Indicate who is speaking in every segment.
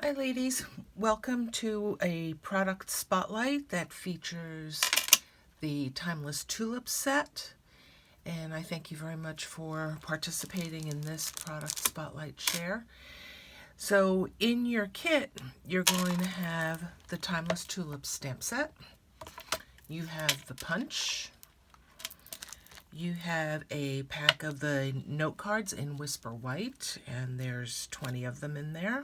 Speaker 1: Hi ladies, welcome to a product spotlight that features the Timeless Tulips set, and I thank you very much for participating in this product spotlight share. So in your kit you're going to have the Timeless Tulips stamp set, you have the punch, you have a pack of the note cards in Whisper White, and there's 20 of them in there.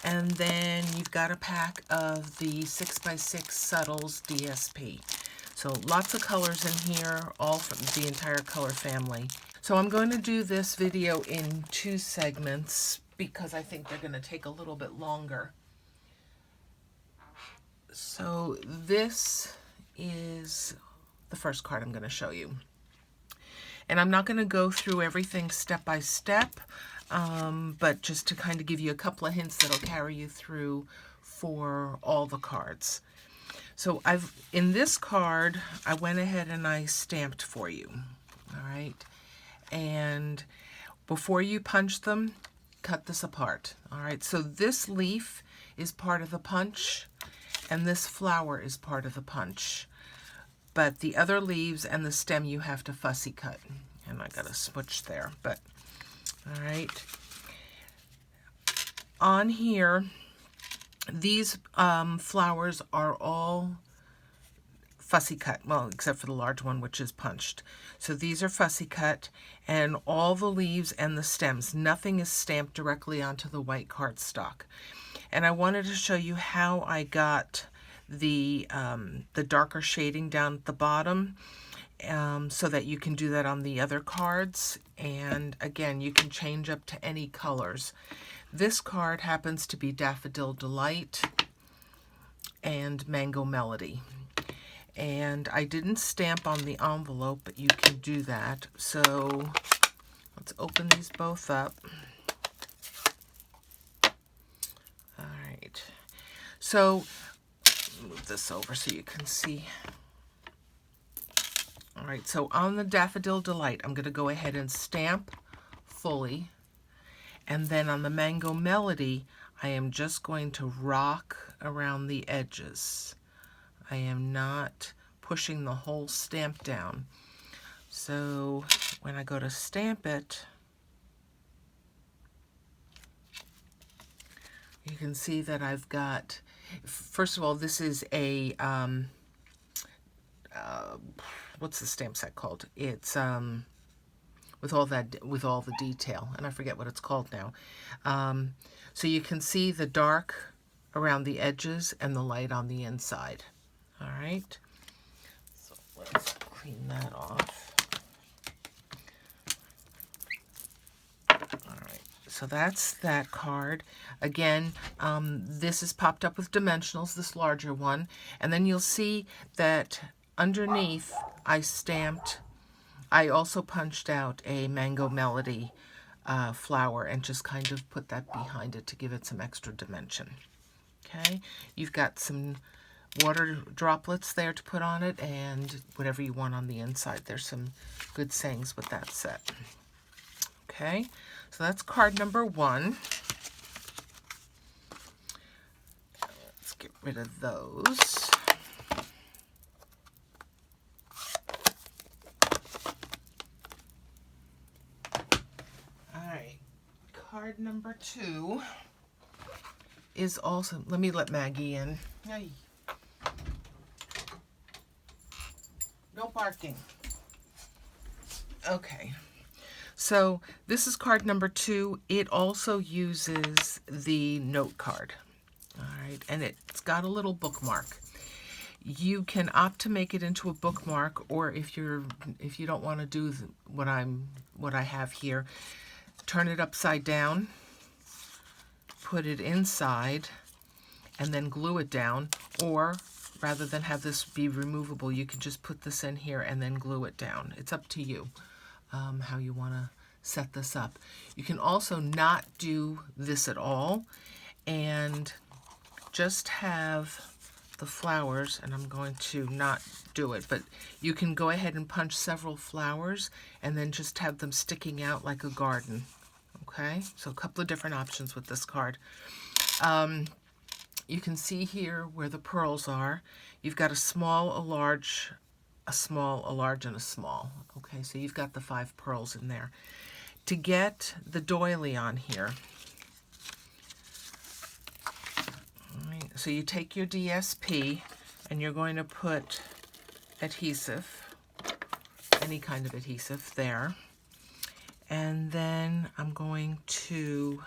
Speaker 1: And then you've got a pack of the 6x6 Subtles DSP. So lots of colors in here, all from the entire color family. So I'm going to do this video in 2 segments because I think they're going to take a little bit longer. So this is the first card I'm going to show you. And I'm not going to go through everything step by step. But just to kind of give you a couple of hints that'll carry you through for all the cards. So in this card, I went ahead and I stamped for you, all right? And before you punch them, cut this apart, all right? So this leaf is part of the punch, and this flower is part of the punch. But the other leaves and the stem you have to fussy cut. And I got a smooch there, but all right. On here, these flowers are all fussy cut. Well, except for the large one, which is punched. So these are fussy cut, and all the leaves and the stems. Nothing is stamped directly onto the white cardstock. And I wanted to show you how I got the darker shading down at the bottom. So that you can do that on the other cards, and again you can change up to any colors. This card happens to be Daffodil Delight and Mango Melody, and I didn't stamp on the envelope, but you can do that. So let's open these both up. All right, so move this over so you can see. All right, so on the Daffodil Delight, I'm going to go ahead and stamp fully. And then on the Mango Melody, I am just going to rock around the edges. I am not pushing the whole stamp down. So when I go to stamp it, you can see that I've got, first of all, this is a, what's the stamp set called? It's with all the detail, and I forget what it's called now. So you can see the dark around the edges and the light on the inside. All right. So let's clean that off. All right. So that's that card. Again, this is popped up with dimensionals, this larger one, and then you'll see that underneath I also punched out a Mango Melody flower and just kind of put that behind it to give it some extra dimension. Okay, you've got some water droplets there to put on it and whatever you want on the inside. There's some good sayings with that set. Okay, so that's card number 1. Let's get rid of those. Card number 2 is also, let me let Maggie in. Hey. No barking. Okay, so this is card number 2. It also uses the note card. All right, and it's got a little bookmark. You can opt to make it into a bookmark, or if you don't want to do what I have here, turn it upside down, put it inside, and then glue it down. Or rather than have this be removable, you can just put this in here and then glue it down. It's up to you how you want to set this up. You can also not do this at all and just have the flowers, and I'm going to not do it, but you can go ahead and punch several flowers and then just have them sticking out like a garden. Okay, so a couple of different options with this card. You can see here where the pearls are. You've got a small, a large, a small, a large, and a small. Okay, so you've got the 5 pearls in there. To get the doily on here, all right, so you take your DSP and you're going to put adhesive, any kind of adhesive there. And then I'm going to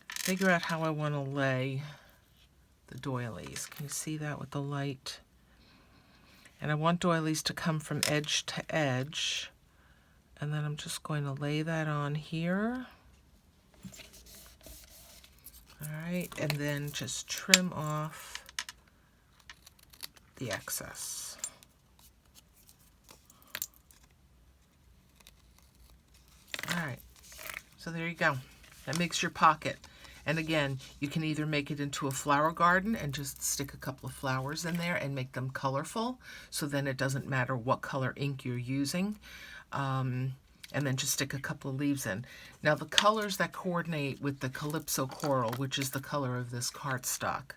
Speaker 1: figure out how I want to lay the doilies. Can you see that with the light? And I want doilies to come from edge to edge. And then I'm just going to lay that on here. All right, and then just trim off the excess. All right, so there you go. That makes your pocket. And again, you can either make it into a flower garden and just stick a couple of flowers in there and make them colorful, so then it doesn't matter what color ink you're using. And then just stick a couple of leaves in. Now the colors that coordinate with the Calypso Coral, which is the color of this cardstock,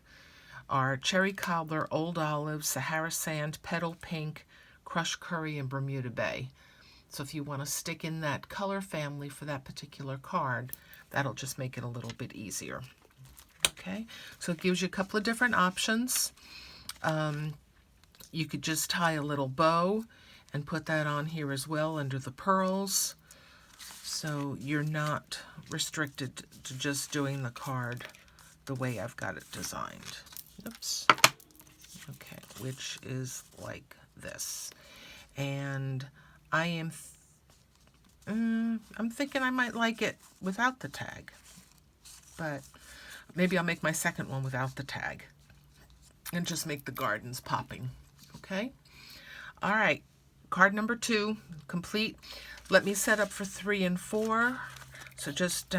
Speaker 1: are Cherry Cobbler, Old Olive, Sahara Sand, Petal Pink, Crushed Curry, and Bermuda Bay. So if you want to stick in that color family for that particular card, that'll just make it a little bit easier. Okay, so it gives you a couple of different options. You could just tie a little bow and put that on here as well under the pearls. So you're not restricted to just doing the card the way I've got it designed. Oops. Okay, which is like this. And I am, I'm thinking I might like it without the tag, but maybe I'll make my second one without the tag and just make the gardens popping. Okay. All right. Card number 2 complete. Let me set up for 3 and 4. So just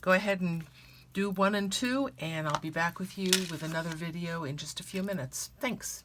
Speaker 1: go ahead and do 1 and 2, and I'll be back with you with another video in just a few minutes. Thanks.